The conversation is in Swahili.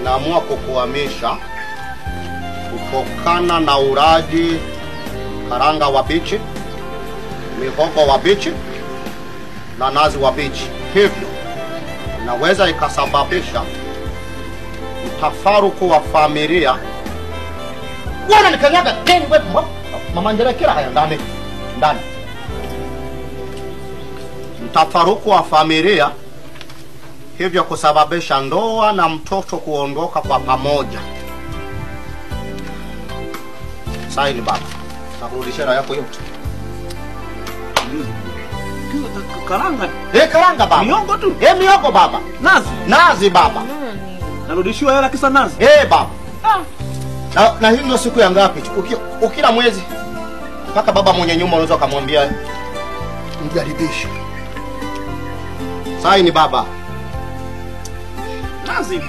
naamua kukuhamisha kutokana na ulaji karanga wabichi, mihogo wabichi na nazi wabichi. Hivyo inaweza ikasababisha mtafaruku wa familia. Wana nikanyaga keni wewe mama njerekera haya ndani. Mtafaruku wa familia, hivyo kusababisha ndoa na mtoto kuondoka kwa pamoja. Saini baba. Nakurudishia yako yote. Karanga. Karanga baba. Miongo tu. Miongo baba. Nazi baba. Narudishiwa hela kisa nazi. Baba. Na hii ndio siku ya ngapi? Ukila mwezi mpaka baba mwenye nyumba unaweza kumwambia mjaribishe. Saini baba. Nazi.